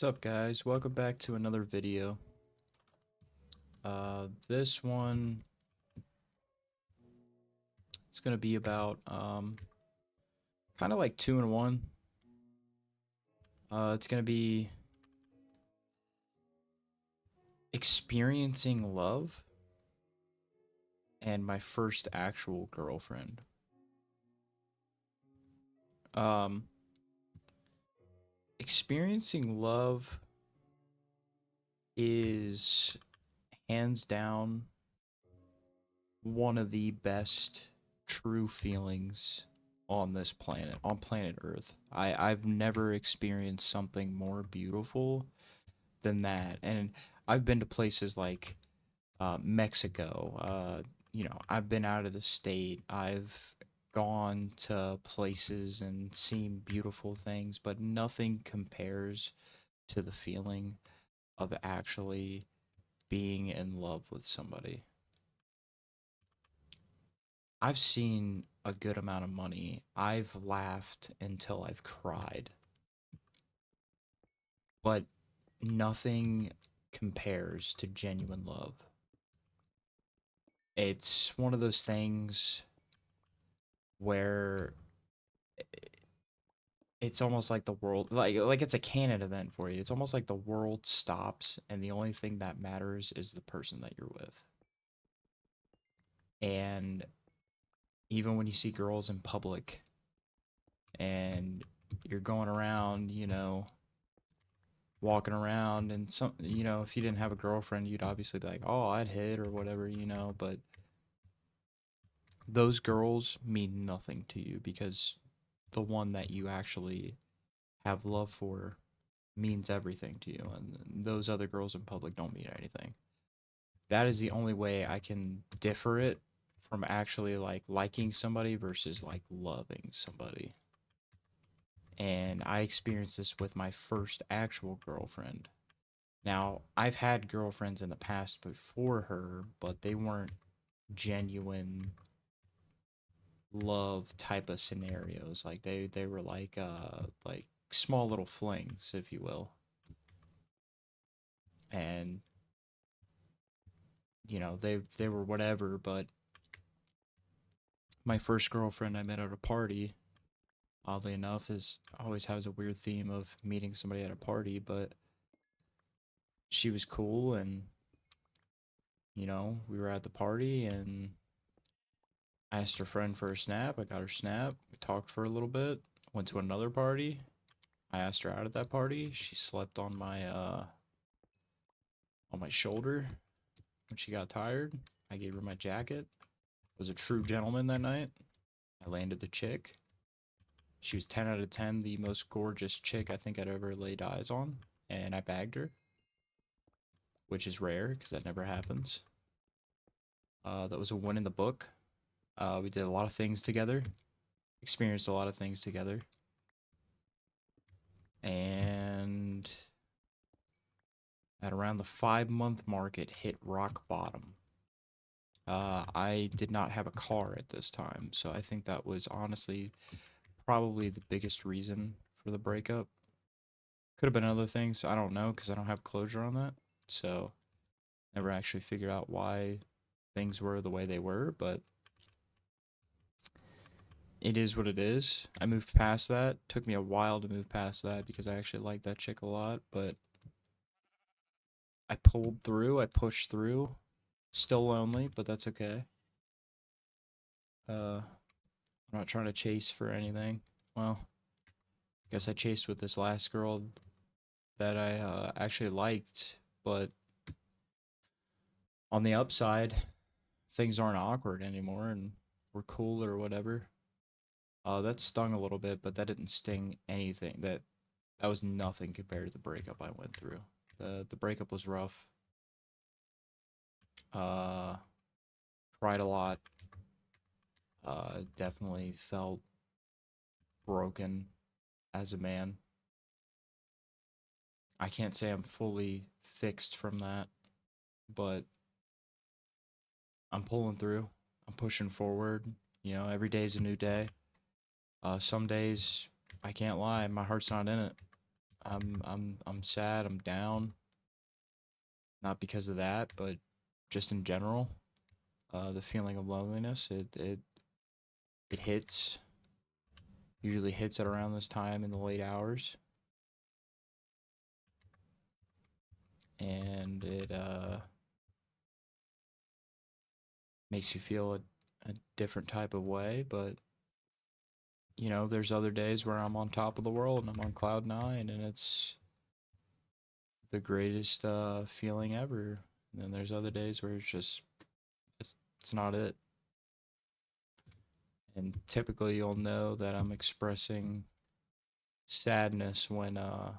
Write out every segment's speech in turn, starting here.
What's up, guys? Welcome back to another video. This one it's gonna be about kind of like two in one. It's gonna be experiencing love and my first actual girlfriend. Um, Experiencing love is hands down one of the best true feelings on this planet, on planet Earth. I've never experienced something more beautiful than that. And I've been to places like Mexico. I've been out of the state. I've gone to places and seen beautiful things, but nothing compares to the feeling of actually being in love with somebody. I've seen a good amount of money. I've laughed until I've cried, but nothing compares to genuine love. It's one of those things where it's almost like the world like it's a canon event for you. It's almost like the world stops and the only thing that matters is the person that you're with. And even when you see girls in public and you're going around, walking around and if you didn't have a girlfriend, you'd obviously be like, "Oh, I'd hit or whatever," but those girls mean nothing to you because the one that you actually have love for means everything to you, and those other girls in public don't mean anything. That is the only way I can differ it from actually like liking somebody versus like loving somebody. And I experienced this with my first actual girlfriend. Now, I've had girlfriends in the past before her, but they weren't genuine love type of scenarios. Like they were like small little flings, if you will. And they were whatever, but my first girlfriend I met at a party, oddly enough, is always has a weird theme of meeting somebody at a party, but she was cool and we were at the party and I asked her friend for a snap. I got her snap. We talked for a little bit. Went to another party. I asked her out at that party. She slept on my shoulder when she got tired. I gave her my jacket. Was a true gentleman that night. I landed the chick. She was 10 out of 10, the most gorgeous chick I think I'd ever laid eyes on, and I bagged her, which is rare because that never happens. That was a win in the book. We did a lot of things together, experienced a lot of things together, and at around the 5 month mark, it hit rock bottom. I did not have a car at this time, so I think that was honestly probably the biggest reason for the breakup. Could have been other things, I don't know, because I don't have closure on that. So, never actually figured out why things were the way they were, but it is what it is. I moved past that. Took me a while to move past that because I actually liked that chick a lot, but I pulled through, I pushed through. Still lonely, but that's okay. I'm not trying to chase for anything. Well, I guess I chased with this last girl that I actually liked, but on the upside, things aren't awkward anymore and we're cool or whatever. That stung a little bit, but that didn't sting anything. That was nothing compared to the breakup I went through. The breakup was rough. Uh, Cried a lot. Definitely felt broken as a man. I can't say I'm fully fixed from that, but I'm pulling through. I'm pushing forward. Every day's a new day. Some days, I can't lie, my heart's not in it. I'm sad, I'm down, not because of that, but just in general. The feeling of loneliness, it hits, usually hits at around this time in the late hours, and it makes you feel a different type of way, but you know, there's other days where I'm on top of the world and I'm on cloud nine and it's the greatest feeling ever. And then there's other days where it's not it. And typically you'll know that I'm expressing sadness when I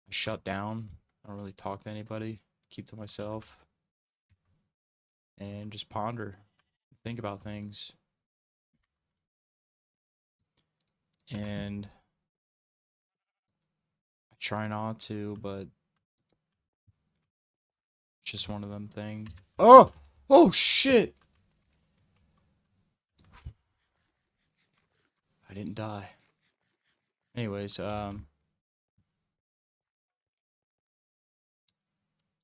shut down. I don't really talk to anybody, keep to myself and just ponder, think about things. And I try not to, but it's just one of them things. Oh! Oh shit! I didn't die. Anyways,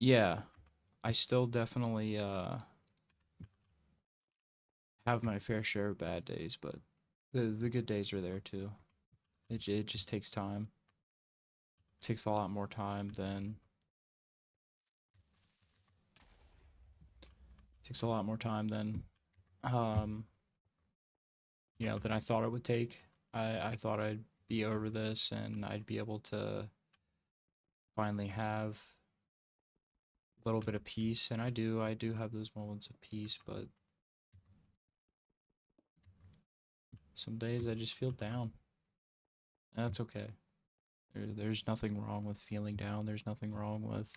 yeah, I still definitely have my fair share of bad days, but the good days are there too. It just takes time. It takes a lot more time than takes a lot more time than um than I thought it would take. I thought I'd be over this and I'd be able to finally have a little bit of peace, and I do have those moments of peace, but some days I just feel down. That's okay. There's nothing wrong with feeling down. There's nothing wrong with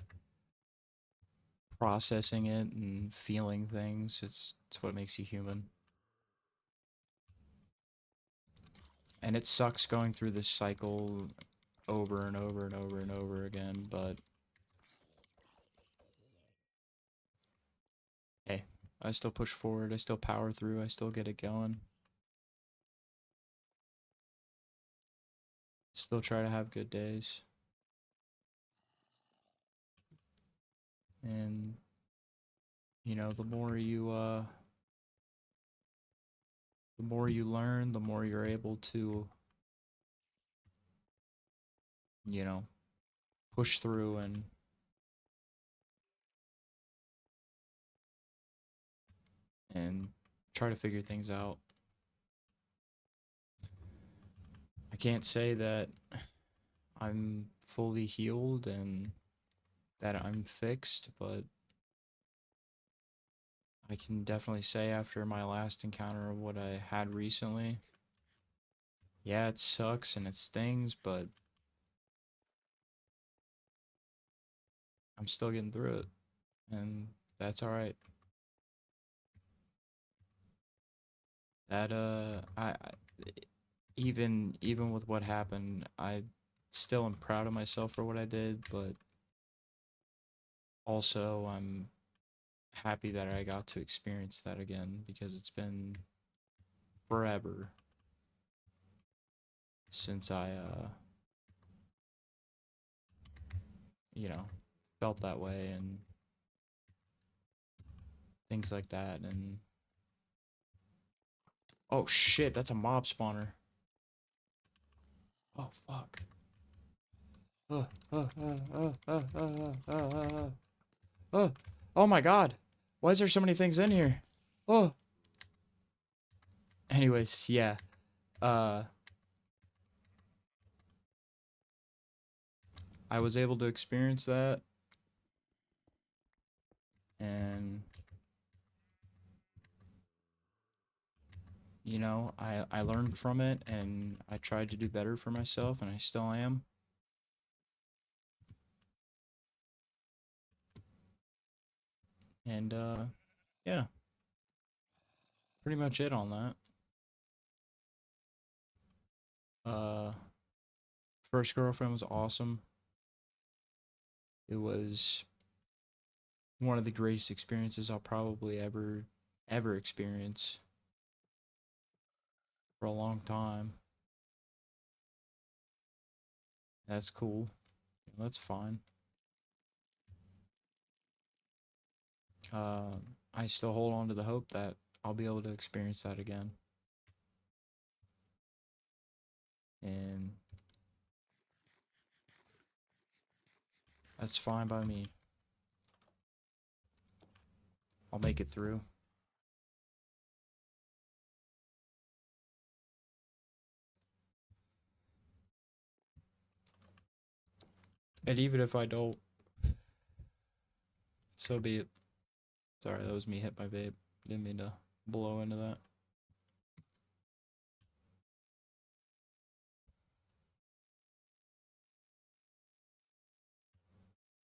processing it and feeling things. It's what makes you human. And it sucks going through this cycle over and over and over and over again, but hey, I still push forward, I still power through, I still get it going. Still try to have good days. And the more you learn, the more you're able to, you know, push through and try to figure things out. I can't say that I'm fully healed and that I'm fixed, but I can definitely say after my last encounter of what I had recently, yeah, it sucks and it stings, but I'm still getting through it, and that's all right. That even with what happened, I still am proud of myself for what I did, but also I'm happy that I got to experience that again because it's been forever since I you know, felt that way and things like that. And oh shit, that's a mob spawner. Oh fuck. Uh, uh, uh, uh, uh, uh, uh, uh, oh my god. Why is there so many things in here? Oh. Anyways, yeah. Uh, I was able to experience that, and I learned from it, and I tried to do better for myself, and I still am. And yeah, pretty much it on that. Uh, First girlfriend was awesome. It was one of the greatest experiences I'll probably ever experience for a long time. That's cool. That's fine. Uh, I still hold on to the hope that I'll be able to experience that again. And that's fine by me. I'll make it through. And even if I don't, so be it. Sorry, that was me hit my vape. Didn't mean to blow into that.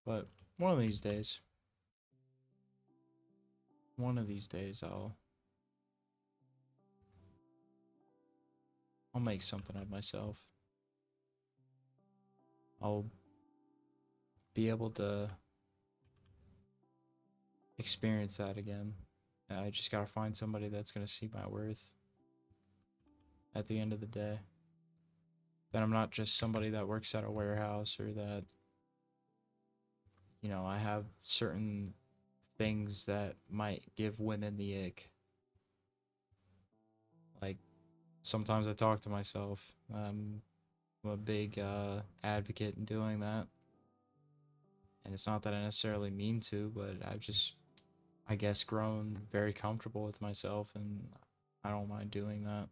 But one of these days, I'll make something of myself. I'll be able to experience that again. I just gotta find somebody that's gonna see my worth at the end of the day. That I'm not just somebody that works at a warehouse or that, I have certain things that might give women the ick. Like, sometimes I talk to myself. I'm a big advocate in doing that. And it's not that I necessarily mean to, but I've just, I guess, grown very comfortable with myself, and I don't mind doing that.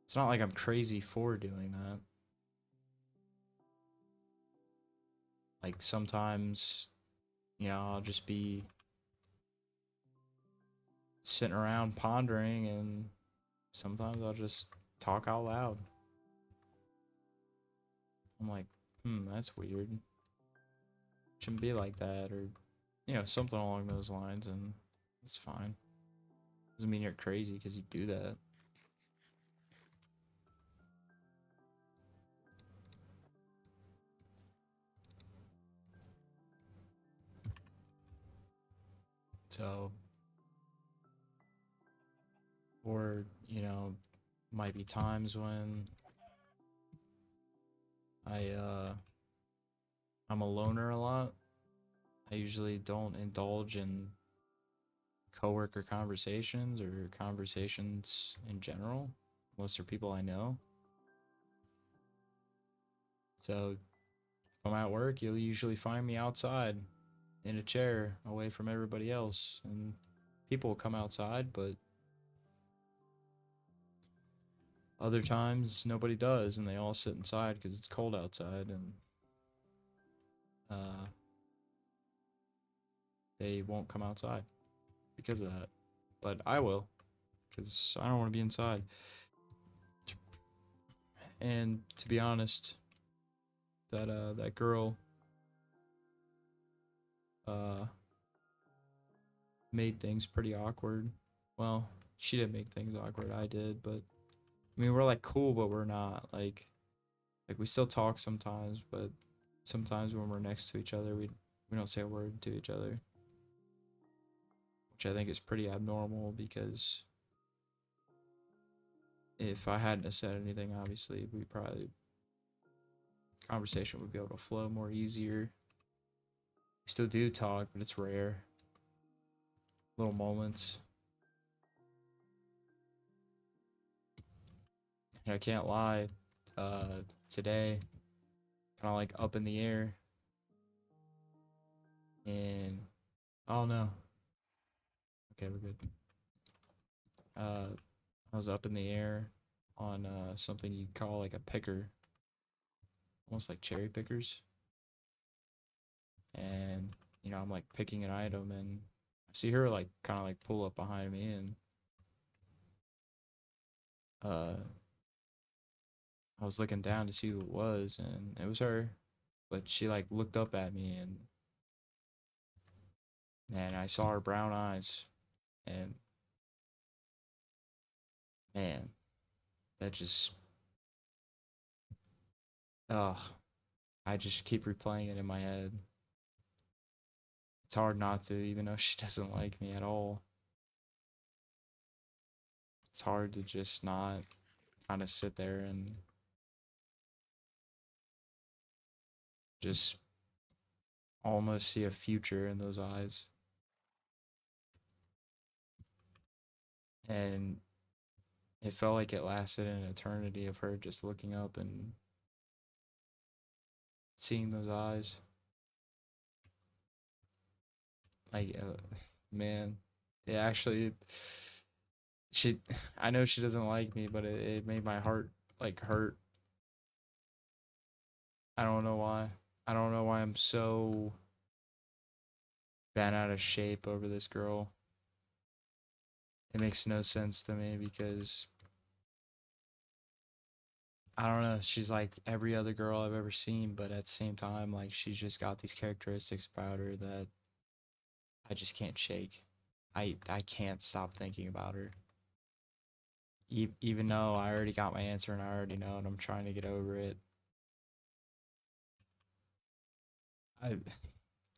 It's not like I'm crazy for doing that. Like, sometimes, I'll just be sitting around pondering, and sometimes I'll just talk out loud. I'm like, that's weird. Shouldn't be like that, or, something along those lines, and it's fine. Doesn't mean you're crazy because you do that. So, or, might be times when I'm a loner a lot. I usually don't indulge in coworker conversations or conversations in general, unless they're people I know. So if I'm at work, you'll usually find me outside in a chair away from everybody else. And people will come outside, but other times nobody does, and they all sit inside because it's cold outside, and uh, they won't come outside because of that. But I will, because I don't want to be inside. And to be honest, that girl uh made things pretty awkward. Well, she didn't make things awkward, I did, but I mean we're like cool, but we're not. Like we still talk sometimes, but sometimes when we're next to each other, we don't say a word to each other, which I think is pretty abnormal because if I hadn't have said anything, obviously we probably conversation would be able to flow more easier. We still do talk, but it's rare. Little moments. And I can't lie. Today, kind of like up in the air, and oh no. Okay, we're good. I was up in the air on something you call like a picker, almost like cherry pickers, and I'm like picking an item, and I see her like kind of like pull up behind me, and uh, I was looking down to see who it was, and it was her, but she like looked up at me, and I saw her brown eyes, and man, that just ugh, I just keep replaying it in my head. It's hard not to, even though she doesn't like me at all. It's hard to just not kind of sit there and just almost see a future in those eyes. And it felt like it lasted an eternity of her just looking up and seeing those eyes. Like, man, it actually, she, I know she doesn't like me, but it made my heart like hurt. I don't know why. I don't know why I'm so bent out of shape over this girl. It makes no sense to me because I don't know, she's like every other girl I've ever seen, but at the same time, like she's just got these characteristics about her that I just can't shake. I can't stop thinking about her. Even though I already got my answer and I already know and I'm trying to get over it.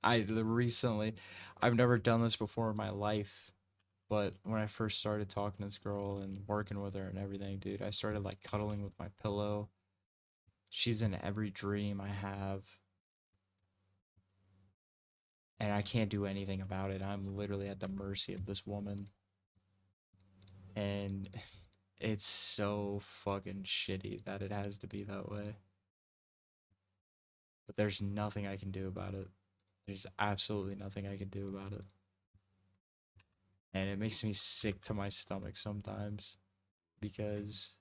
I recently, I've never done this before in my life, but when I first started talking to this girl and working with her and everything, dude, I started like cuddling with my pillow. She's in every dream I have, and I can't do anything about it. I'm literally at the mercy of this woman, and it's so fucking shitty that it has to be that way. But there's nothing I can do about it. There's absolutely nothing I can do about it. And it makes me sick to my stomach sometimes because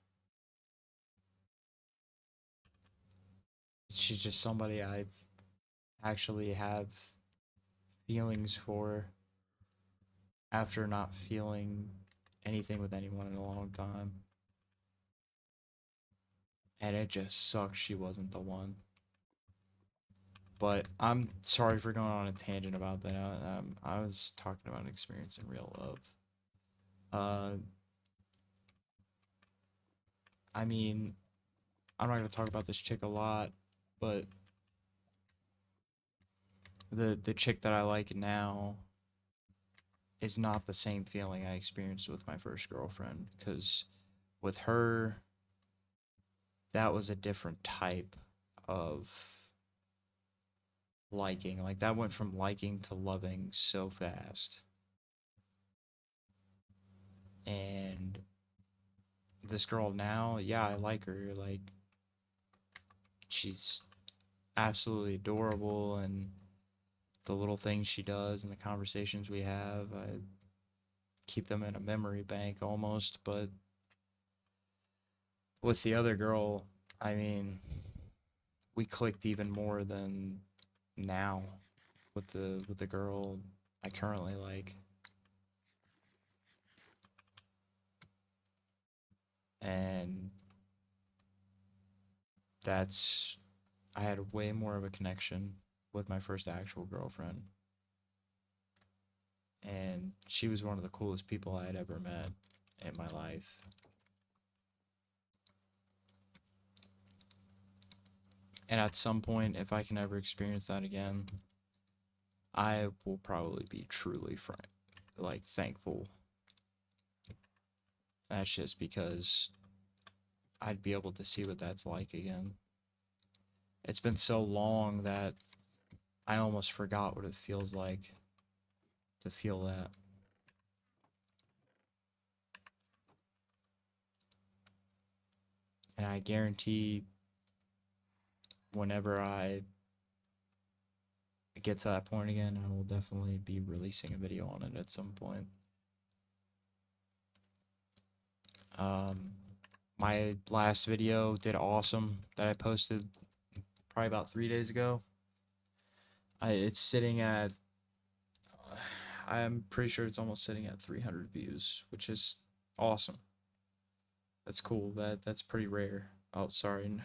she's just somebody I actually have feelings for after not feeling anything with anyone in a long time. And it just sucks she wasn't the one. But I'm sorry for going on a tangent about that. I was talking about an experience in real love. Uh, I mean, I'm not gonna talk about this chick a lot, but the chick that I like now is not the same feeling I experienced with my first girlfriend. Because with her, that was a different type of liking. Like that went from liking to loving so fast. And this girl now, yeah, I like her. Like she's absolutely adorable and the little things she does and the conversations we have, I keep them in a memory bank almost, but with the other girl, I mean, we clicked even more than now with the girl I currently like. And that's I had way more of a connection with my first actual girlfriend. And she was one of the coolest people I had ever met in my life. And at some point, if I can ever experience that again, I will probably be truly like thankful. That's just because I'd be able to see what that's like again. It's been so long that I almost forgot what it feels like to feel that. And I guarantee whenever I get to that point again, I will definitely be releasing a video on it at some point. Um, my last video did awesome that I posted probably about 3 days ago. It's sitting at, I'm pretty sure it's almost sitting at 300 views, which is awesome. That's cool. That's pretty rare. Oh, sorry.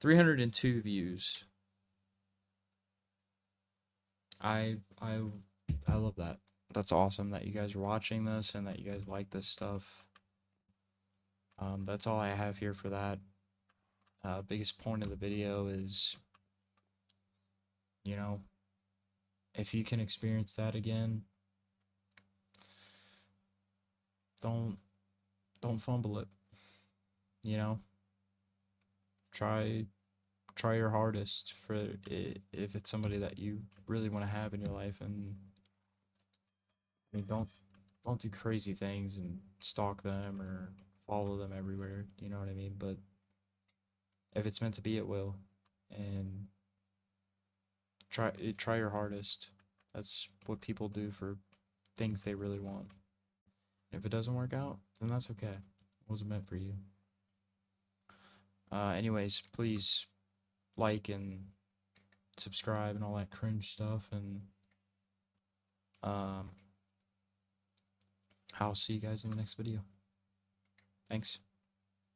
302 views. I I I love that. That's awesome that you guys are watching this and that you guys like this stuff. That's all I have here for that. Biggest point of the video is, you know, if you can experience that again, don't don't fumble it. You know, try try your hardest for if it's somebody that you really want to have in your life, and I mean, don't do crazy things and stalk them or follow them everywhere. You know what I mean? But if it's meant to be, it will, and try your hardest. That's what people do for things they really want. If it doesn't work out, then that's okay. It wasn't meant for you. Anyways, please like and subscribe and all that cringe stuff, and um, I'll see you guys in the next video. Thanks.